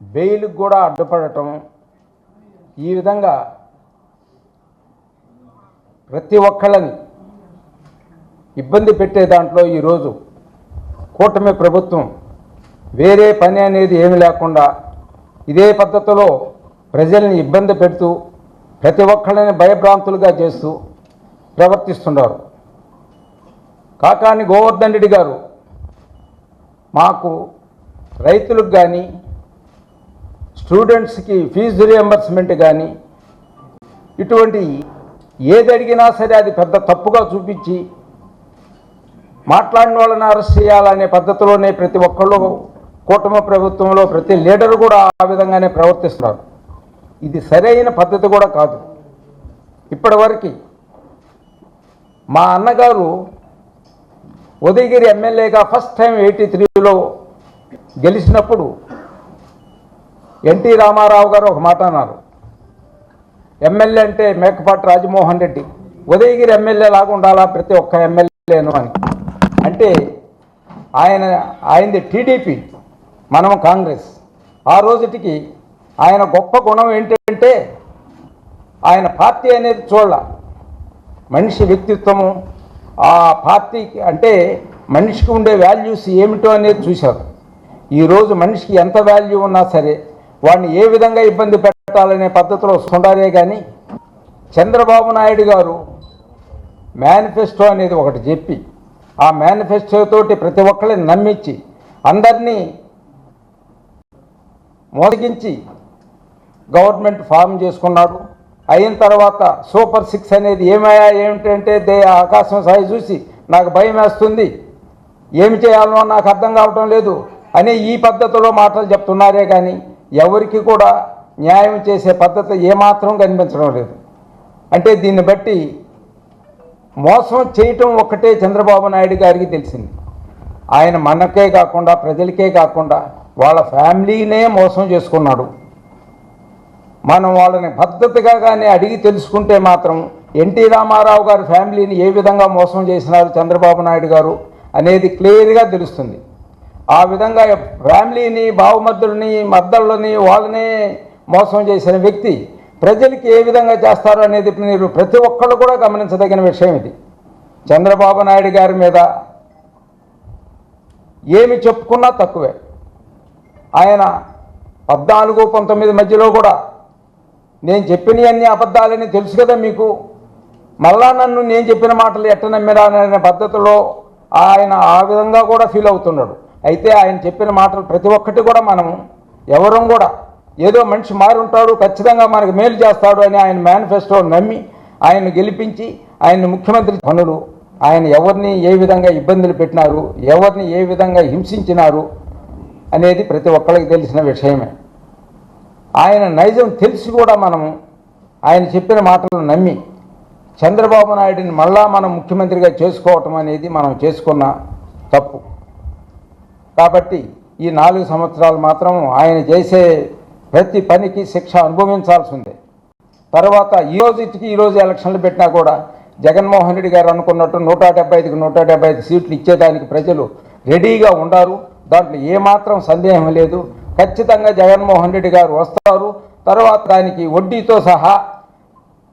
బెయిల్కి కూడా అడ్డుపడటం, ఈ విధంగా ప్రతి ఒక్కళ్ళని ఇబ్బంది పెట్టే దాంట్లో ఈరోజు కూటమి ప్రభుత్వం వేరే పని అనేది ఏమి లేకుండా ఇదే పద్ధతిలో ప్రజల్ని ఇబ్బంది పెడుతూ ప్రతి ఒక్కళ్ళని భయభ్రాంతులుగా చేస్తూ ప్రవర్తిస్తున్నారు. కాకాని గోవర్ధన్ రెడ్డి గారు మాకు రైతులకు కానీ స్టూడెంట్స్కి ఫీజు రియంబర్స్మెంట్ కానీ ఇటువంటి ఏది అడిగినా సరే అది పెద్ద తప్పుగా చూపించి మాట్లాడిన వాళ్ళని అరెస్ట్ చేయాలనే పద్ధతిలోనే ప్రతి ఒక్కళ్ళు కూటమి ప్రభుత్వంలో ప్రతి లీడరు కూడా ఆ విధంగానే ప్రవర్తిస్తున్నారు. ఇది సరైన పద్ధతి కూడా కాదు. ఇప్పటివరకు మా అన్నగారు ఉదయగిరి ఎమ్మెల్యేగా ఫస్ట్ టైం 83లో గెలిచినప్పుడు ఎన్టీ రామారావు గారు ఒక మాట అన్నారు, ఎమ్మెల్యే అంటే మేకపాటి రాజమోహన్ రెడ్డి ఉదయగిరి ఎమ్మెల్యే లాగా ఉండాలా ప్రతి ఒక్క ఎమ్మెల్యేను అని. అంటే ఆయనది టీడీపీ, మనం కాంగ్రెస్. ఆ రోజుటికి ఆయన గొప్ప గుణం ఏంటంటే ఆయన పార్టీ అనేది చూడాల, మనిషి వ్యక్తిత్వము, ఆ పార్టీకి అంటే మనిషికి ఉండే వాల్యూస్ ఏమిటో అనేది చూశారు. ఈరోజు మనిషికి ఎంత వాల్యూ ఉన్నా సరే వాడిని ఏ విధంగా ఇబ్బంది పెట్టాలనే పద్ధతిలో ఉండాలే కానీ చంద్రబాబు నాయుడు గారు మేనిఫెస్టో అనేది ఒకటి చెప్పి ఆ మేనిఫెస్టోతోటి ప్రతి ఒక్కరిని నమ్మించి అందరినీ మోసగించి గవర్నమెంట్ ఫామ్ చేసుకున్నాడు. అయిన తర్వాత సూపర్ 6 అనేది ఏమిటంటే ఆకాశం సాయి చూసి నాకు భయం వేస్తుంది, ఏమి చేయాలో నాకు అర్థం కావటం లేదు అని ఈ పద్ధతిలో మాటలు చెప్తున్నారే కానీ ఎవరికి కూడా న్యాయం చేసే పద్ధతి ఏమాత్రం కనిపించడం లేదు. అంటే దీన్ని బట్టి మోసం చేయటం ఒక్కటే చంద్రబాబు నాయుడు గారికి తెలిసింది. ఆయన మనకే కాకుండా ప్రజలకే కాకుండా వాళ్ళ ఫ్యామిలీనే మోసం చేసుకున్నాడు. మనం వాళ్ళని పద్ధతిగా కానీ అడిగి తెలుసుకుంటే మాత్రం ఎన్టీ రామారావు గారి ఫ్యామిలీని ఏ విధంగా మోసం చేసినారు చంద్రబాబు నాయుడు గారు అనేది క్లియర్గా తెలుస్తుంది. ఆ విధంగా ఫ్యామిలీని, బావమర్దులని, మద్దళ్ళని వాళ్ళనే మోసం చేసిన వ్యక్తి ప్రజలకి ఏ విధంగా చేస్తారు అనేది మీరు ప్రతి ఒక్కళ్ళు కూడా గమనించదగిన విషయం. ఇది చంద్రబాబు నాయుడు గారి మీద ఏమి చెప్పుకున్నా తక్కువే. ఆయన 14-19 మధ్యలో కూడా నేను చెప్పినవన్నీ అబద్ధాలని తెలుసు కదా మీకు, మళ్ళా నన్ను నేను చెప్పిన మాటలు ఎట్ట నమ్మిరా అనే పద్ధతిలో ఆయన ఆ విధంగా కూడా ఫీల్ అవుతున్నాడు. అయితే ఆయన చెప్పిన మాటలు ప్రతి ఒక్కటి కూడా మనం ఎవరం కూడా ఏదో మనిషి మారి ఉంటాడు, ఖచ్చితంగా మనకు మేలు చేస్తాడు అని ఆయన మేనిఫెస్టో నమ్మి ఆయన్ని గెలిపించి ఆయన్ని ముఖ్యమంత్రి పనులు ఆయన ఎవరిని ఏ విధంగా ఇబ్బందులు పెట్టినారు, ఎవరిని ఏ విధంగా హింసించినారు అనేది ప్రతి ఒక్కరికి తెలిసిన విషయమే. ఆయన నైజం తెలిసి కూడా మనం ఆయన చెప్పిన మాటలను నమ్మి చంద్రబాబు నాయుడిని మళ్ళా మనం ముఖ్యమంత్రిగా చేసుకోవటం అనేది మనం చేసుకున్న తప్పు. కాబట్టి ఈ 4 సంవత్సరాలు మాత్రం ఆయన చేసే ప్రతి పనికి శిక్ష అనుభవించాల్సిందే. తర్వాత ఈరోజు ఎలక్షన్లు పెట్టినా కూడా జగన్మోహన్ రెడ్డి గారు అనుకున్నట్టు 175కి 175 సీట్లు ఇచ్చేదానికి ప్రజలు రెడీగా ఉండారు. దాంట్లో ఏమాత్రం సందేహం లేదు. ఖచ్చితంగా జగన్మోహన్ రెడ్డి గారు వస్తారు. తర్వాత దానికి వడ్డీతో సహా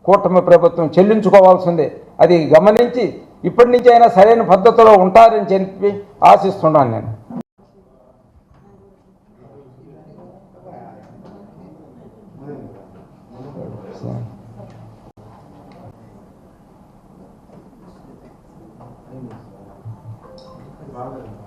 కూటమి ప్రభుత్వం చెల్లించుకోవాల్సిందే. అది గమనించి ఇప్పటి నుంచి అయినా సరైన పద్ధతిలో ఉంటారని చెప్పి ఆశిస్తున్నాను నేను. బాగా